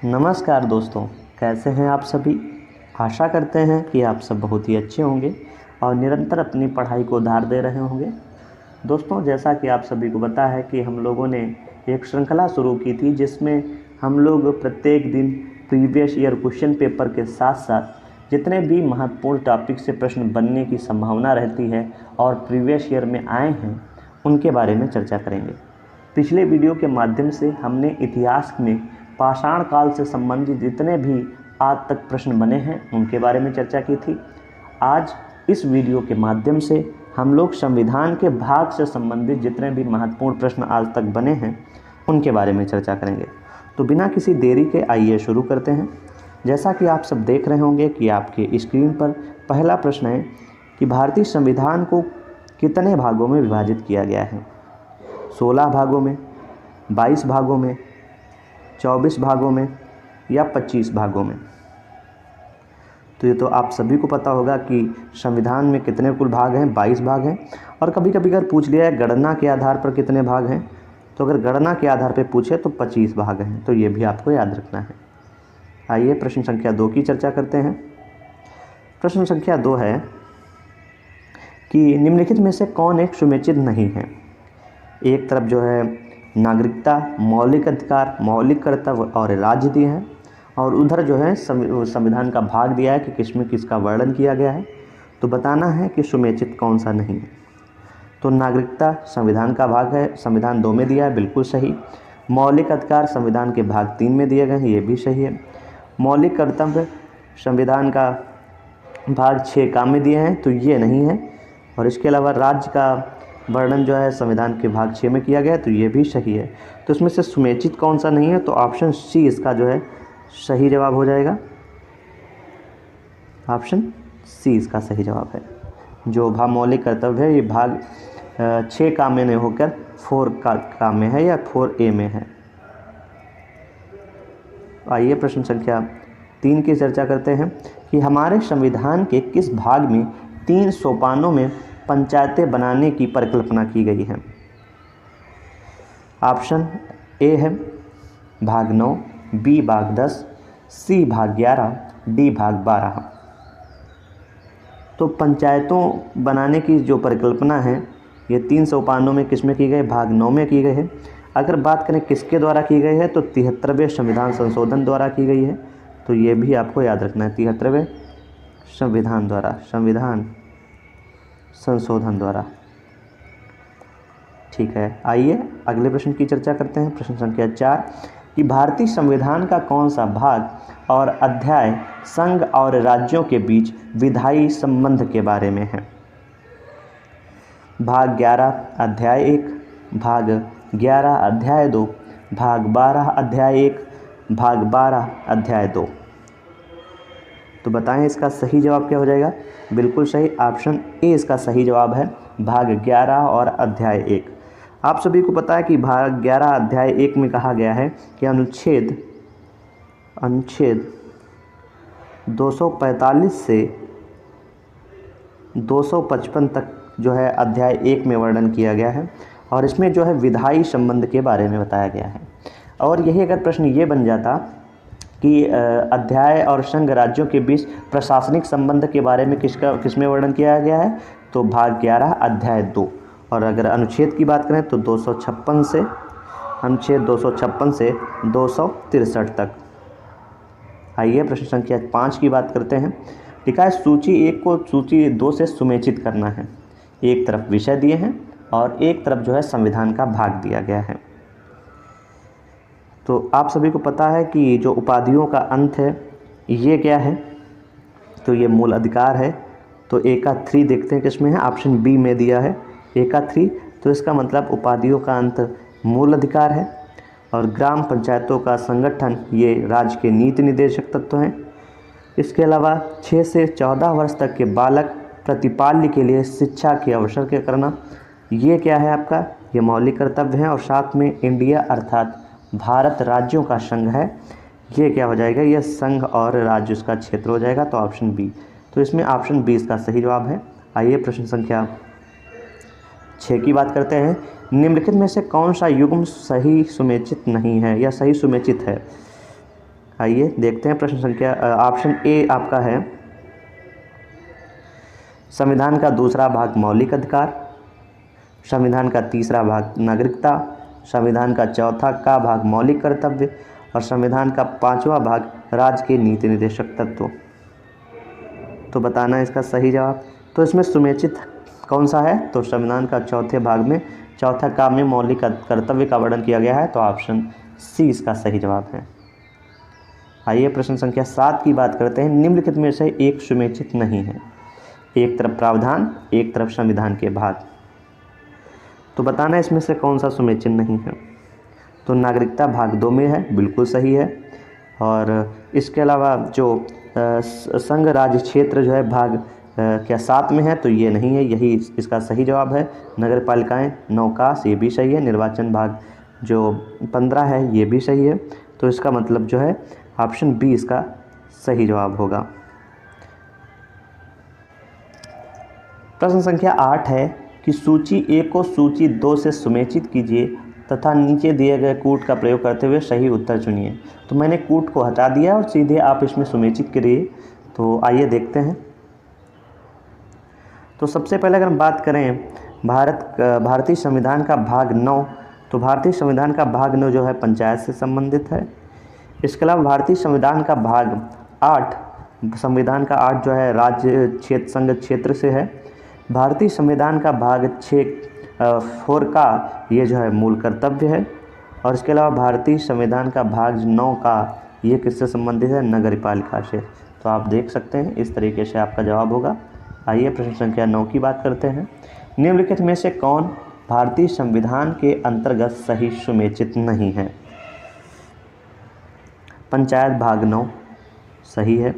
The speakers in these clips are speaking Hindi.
नमस्कार दोस्तों, कैसे हैं आप सभी। आशा करते हैं कि आप सब बहुत ही अच्छे होंगे और निरंतर अपनी पढ़ाई को धार दे रहे होंगे। दोस्तों, जैसा कि आप सभी को पता है कि हम लोगों ने एक श्रृंखला शुरू की थी जिसमें हम लोग प्रत्येक दिन प्रीवियस ईयर क्वेश्चन पेपर के साथ साथ जितने भी महत्वपूर्ण टॉपिक से प्रश्न बनने की संभावना रहती है और प्रीवियस ईयर में आए हैं उनके बारे में चर्चा करेंगे। पिछले वीडियो के माध्यम से हमने इतिहास में पाषाण काल से संबंधित जितने भी आज तक प्रश्न बने हैं उनके बारे में चर्चा की थी। आज इस वीडियो के माध्यम से हम लोग संविधान के भाग से संबंधित जितने भी महत्वपूर्ण प्रश्न आज तक बने हैं उनके बारे में चर्चा करेंगे। तो बिना किसी देरी के आइए शुरू करते हैं। जैसा कि आप सब देख रहे होंगे कि आपके स्क्रीन पर पहला प्रश्न है कि भारतीय संविधान को कितने भागों में विभाजित किया गया है। 16 भागों में, 22 भागों में, 24 भागों में या 25 भागों में। तो ये तो आप सभी को पता होगा कि संविधान में कितने कुल भाग हैं, 22 भाग हैं। और कभी कभी अगर पूछ लिया है गणना के आधार पर कितने भाग हैं, तो अगर गणना के आधार पर पूछे तो 25 भाग हैं। तो ये भी आपको याद रखना है। आइए प्रश्न संख्या 2 की चर्चा करते हैं। प्रश्न संख्या 2 है कि निम्नलिखित में से कौन एक सुनिश्चित नहीं है। एक तरफ जो है नागरिकता, मौलिक अधिकार, मौलिक कर्तव्य और राज्य दिए हैं और उधर जो है संविधान का भाग दिया है कि किसमें किसका वर्णन किया गया है। तो बताना है कि सुमेचित कौन सा नहीं है। तो नागरिकता संविधान का भाग है, संविधान 2 में दिया है, बिल्कुल सही। मौलिक अधिकार संविधान के भाग 3 में दिए गए हैं, ये भी सही है। मौलिक कर्तव्य संविधान का भाग 6 काम में दिए हैं, तो ये नहीं है। और इसके अलावा राज्य का वर्णन जो है संविधान के भाग 6 में किया गया है, तो ये भी सही है। तो इसमें से सुमेचित कौन सा नहीं है, तो ऑप्शन सी इसका जो है सही जवाब हो जाएगा। ऑप्शन सी इसका सही जवाब है। जो भाग मौलिक कर्तव्य है ये भाग 6 काम में नहीं होकर 4 काम में है या 4A में है। आइए प्रश्न संख्या 3 की चर्चा करते हैं कि हमारे संविधान के किस भाग में 3 सोपानों में पंचायतें बनाने की परिकल्पना की गई है। ऑप्शन ए है भाग 9, बी भाग 10, सी भाग 11, डी भाग 12। तो पंचायतों बनाने की जो परिकल्पना है ये 3 सोपानों में किस में की गई, भाग 9 में की गई है। अगर बात करें किसके द्वारा की गई है तो 73वें संविधान संशोधन द्वारा की गई है। तो ये भी आपको याद रखना है, 73वें संविधान द्वारा, संविधान संशोधन द्वारा। ठीक है, आइए अगले प्रश्न की चर्चा करते हैं। प्रश्न संख्या 4 कि भारतीय संविधान का कौन सा भाग और अध्याय संघ और राज्यों के बीच विधायी संबंध के बारे में है। भाग 11 अध्याय 1, भाग 11 अध्याय 2, भाग 12 अध्याय 1, भाग 12 अध्याय 2। तो बताएं इसका सही जवाब क्या हो जाएगा। बिल्कुल सही, ऑप्शन ए इसका सही जवाब है, भाग 11 और अध्याय 1। आप सभी को पता है कि भाग 11 अध्याय 1 में कहा गया है कि अनुच्छेद 245 से 255 तक जो है अध्याय 1 में वर्णन किया गया है और इसमें जो है विधायी संबंध के बारे में बताया गया है। और यही अगर प्रश्न ये बन जाता कि अध्याय और संघ राज्यों के बीच प्रशासनिक संबंध के बारे में किसमें वर्णन किया गया है, तो भाग 11 अध्याय 2। और अगर अनुच्छेद की बात करें तो 256 से अनुच्छेद 256 से 263 तक। आइए प्रश्न संख्या 5 की बात करते हैं। लिखा है सूची 1 को सूची 2 से सुमेचित करना है। एक तरफ विषय दिए हैं और एक तरफ जो है संविधान का भाग दिया गया है। तो आप सभी को पता है कि जो उपाधियों का अंत है ये क्या है, तो ये मूल अधिकार है। तो ए का 3 देखते हैं किसमें है, ऑप्शन बी में दिया है ए का 3। तो इसका मतलब उपाधियों का अंत मूल अधिकार है। और ग्राम पंचायतों का संगठन ये राज्य के नीति निर्देशक तत्व हैं। इसके अलावा 6 से 14 वर्ष तक के बालक प्रतिपाल्य के लिए शिक्षा के अवसर के करना, ये क्या है आपका, ये मौलिक कर्तव्य है। और साथ में इंडिया अर्थात भारत राज्यों का संघ है, ये क्या हो जाएगा, ये संघ और राज्य उसका क्षेत्र हो जाएगा। तो ऑप्शन बी, तो इसमें ऑप्शन बी इसका सही जवाब है। आइए प्रश्न संख्या 6 की बात करते हैं। निम्नलिखित में से कौन सा युग्म सही सुमेचित नहीं है या सही सुमेचित है। आइए देखते हैं प्रश्न संख्या ऑप्शन ए आपका है संविधान का दूसरा भाग मौलिक अधिकार, संविधान का तीसरा भाग नागरिकता, संविधान का चौथा का भाग मौलिक कर्तव्य और संविधान का पांचवा भाग राज्य के नीति निर्देशक तत्व। तो बताना इसका सही जवाब। तो इसमें सुमेचित कौन सा है? तो संविधान का चौथे भाग में चौथा का में मौलिक कर्तव्य का वर्णन किया गया है, तो ऑप्शन सी इसका सही जवाब है। आइए प्रश्न संख्या 7 की बात करते हैं। निम्नलिखित में से एक सुमेचित नहीं है, एक तरफ प्रावधान, एक तरफ संविधान के भाग। तो बताना इसमें से कौन सा सुमेचित नहीं है। तो नागरिकता भाग 2 में है, बिल्कुल सही है। और इसके अलावा जो संघ राज्य क्षेत्र जो है भाग क्या 7 में है, तो ये नहीं है, यही इसका सही जवाब है। नगर पालिकाएँ 9 कास, ये भी सही है। निर्वाचन भाग जो 15 है, ये भी सही है। तो इसका मतलब जो है ऑप्शन बी इसका सही जवाब होगा। प्रश्न संख्या 8 है कि सूची 1 को सूची 2 से सुमेचित कीजिए तथा नीचे दिए गए कूट का प्रयोग करते हुए सही उत्तर चुनिए। तो मैंने कूट को हटा दिया और सीधे आप इसमें सुमेचित करिए। तो आइए देखते हैं। तो सबसे पहले अगर हम बात करें भारतीय संविधान का भाग 9, तो भारतीय संविधान का भाग 9 जो है पंचायत से संबंधित है। इसके अलावा भारतीय संविधान का भाग 8, संविधान का 8 जो है राज्य क्षेत्र संघ क्षेत्र से है। भारतीय संविधान का भाग 4 का ये जो है मूल कर्तव्य है। और इसके अलावा भारतीय संविधान का भाग 9 का ये किससे संबंधित है? नगर पालिका से। तो आप देख सकते हैं इस तरीके से आपका जवाब होगा। आइए प्रश्न संख्या 9 की बात करते हैं। निम्नलिखित में से कौन भारतीय संविधान के अंतर्गत सही सुमेचित नहीं है? पंचायत भाग 9 सही है।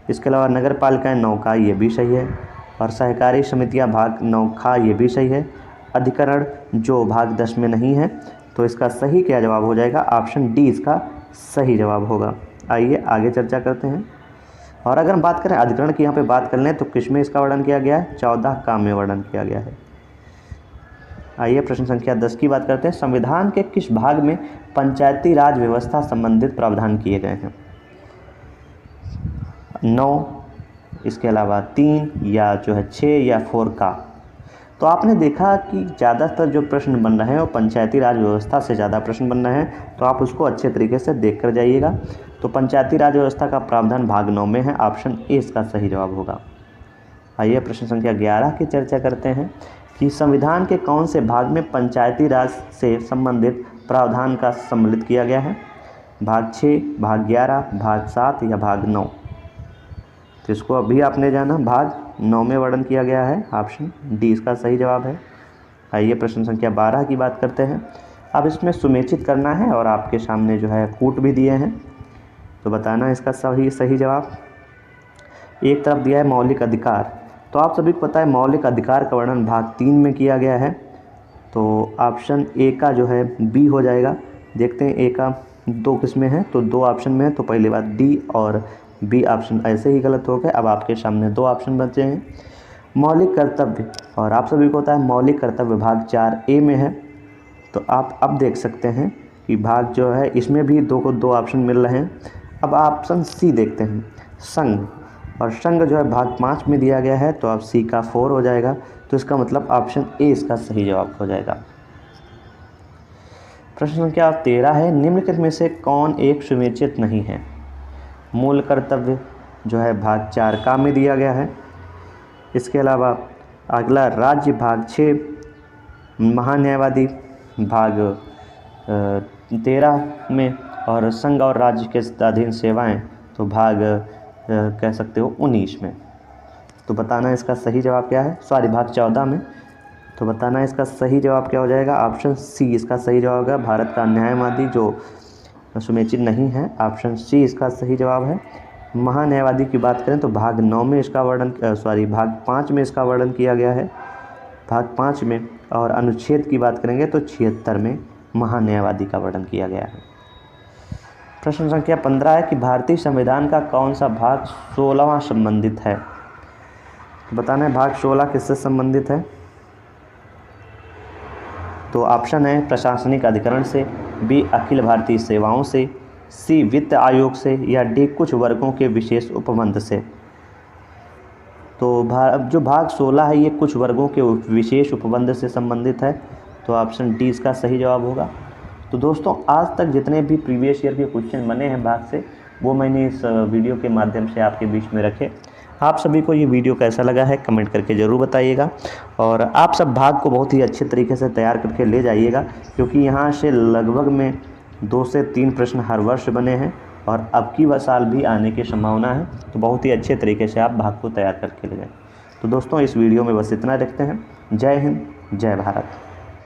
इसके अलावा नगर पालिकाएँ 9 का ये भी सही है। और सहकारी समितियां भाग 9 का ये भी सही है। अधिकरण जो भाग 10 में नहीं है, तो इसका सही क्या जवाब हो जाएगा? ऑप्शन डी इसका सही जवाब होगा। आइए आगे चर्चा करते हैं। और अगर हम बात करें अधिकरण की, यहाँ पे बात कर लें तो किस में इसका वर्णन किया गया है? 14 का में वर्णन किया गया है। आइए प्रश्न संख्या 10 की बात करते हैं। संविधान के किस भाग में पंचायती राज व्यवस्था संबंधित प्रावधान किए गए हैं? 9, इसके अलावा 3 या जो है 6 या 4 का। तो आपने देखा कि ज़्यादातर जो प्रश्न बन रहे हैं वो पंचायती राज व्यवस्था से ज़्यादा प्रश्न बन रहे हैं, तो आप उसको अच्छे तरीके से देख कर जाइएगा। तो पंचायती राज व्यवस्था का प्रावधान भाग 9 में है, ऑप्शन ए इसका सही जवाब होगा। आइए प्रश्न संख्या 11 की चर्चा करते हैं कि संविधान के कौन से भाग में पंचायती राज से संबंधित प्रावधान का सम्मिलित किया गया है? भाग 6, भाग 11, भाग 7 या भाग 9? तो इसको अभी आपने जाना, भाग 9 में वर्णन किया गया है, ऑप्शन डी इसका सही जवाब है। आइए प्रश्न संख्या 12 की बात करते हैं। अब इसमें सुमेचित करना है और आपके सामने जो है कूट भी दिए हैं, तो बताना इसका सही जवाब। एक तरफ दिया है मौलिक अधिकार, तो आप सभी को पता है मौलिक अधिकार का वर्णन भाग 3 में किया गया है, तो ऑप्शन ए का जो है बी हो जाएगा। देखते हैं ए का 2 किस्में हैं, तो 2 ऑप्शन में है, तो पहली बात डी और बी ऑप्शन ऐसे ही गलत हो गए। अब आपके सामने 2 ऑप्शन बचे हैं। मौलिक कर्तव्य, और आप सभी को पता है मौलिक कर्तव्य भाग 4A में है, तो आप अब देख सकते हैं कि भाग जो है इसमें भी 2 ऑप्शन मिल रहे हैं। अब ऑप्शन सी देखते हैं, संघ, और संघ जो है भाग 5 में दिया गया है, तो अब सी का 4 हो जाएगा। तो इसका मतलब ऑप्शन ए इसका सही जवाब हो जाएगा। प्रश्न संख्या 13 है। निम्नलिखित में से कौन एक सुमेचित नहीं है? मूल कर्तव्य जो है भाग 4 का में दिया गया है। इसके अलावा अगला राज्य भाग 6, महान्यायवादी भाग 13 में, और संघ और राज्य के अधीन सेवाएं तो भाग कह सकते हो 19 में। तो बताना इसका सही जवाब क्या है? सॉरी, भाग 14 में। तो बताना इसका सही जवाब क्या हो जाएगा? ऑप्शन सी इसका सही जवाब होगा। भारत का न्यायवादी जो सुमेचित नहीं है, ऑप्शन सी इसका सही जवाब है। महान्यायवादी की बात करें तो भाग 9 में इसका वर्णन भाग 5 में इसका वर्णन किया गया है, भाग 5 में। और अनुच्छेद की बात करेंगे तो 76 में महान्यायवादी का वर्णन किया गया है। प्रश्न संख्या 15 है कि भारतीय संविधान का कौन सा भाग 16वां संबंधित है? तो बताना है भाग 16 किससे संबंधित है? तो ऑप्शन है प्रशासनिक अधिकरण से, बी अखिल भारतीय सेवाओं से, सी वित्त आयोग से, या डी कुछ वर्गों के विशेष उपबंध से। तो जो भाग 16 है ये कुछ वर्गों के विशेष उपबंध से संबंधित है, तो ऑप्शन डी इसका सही जवाब होगा। तो दोस्तों आज तक जितने भी प्रीवियस ईयर के क्वेश्चन बने हैं भाग से, वो मैंने इस वीडियो के माध्यम से आपके बीच में रखे। आप सभी को ये वीडियो कैसा लगा है कमेंट करके ज़रूर बताइएगा, और आप सब भाग को बहुत ही अच्छे तरीके से तैयार करके ले जाइएगा, क्योंकि यहाँ से लगभग में 2 से 3 प्रश्न हर वर्ष बने हैं और अब की साल भी आने की संभावना है। तो बहुत ही अच्छे तरीके से आप भाग को तैयार करके ले जाएं। तो दोस्तों इस वीडियो में बस इतना रखते हैं। जय हिंद, जय भारत।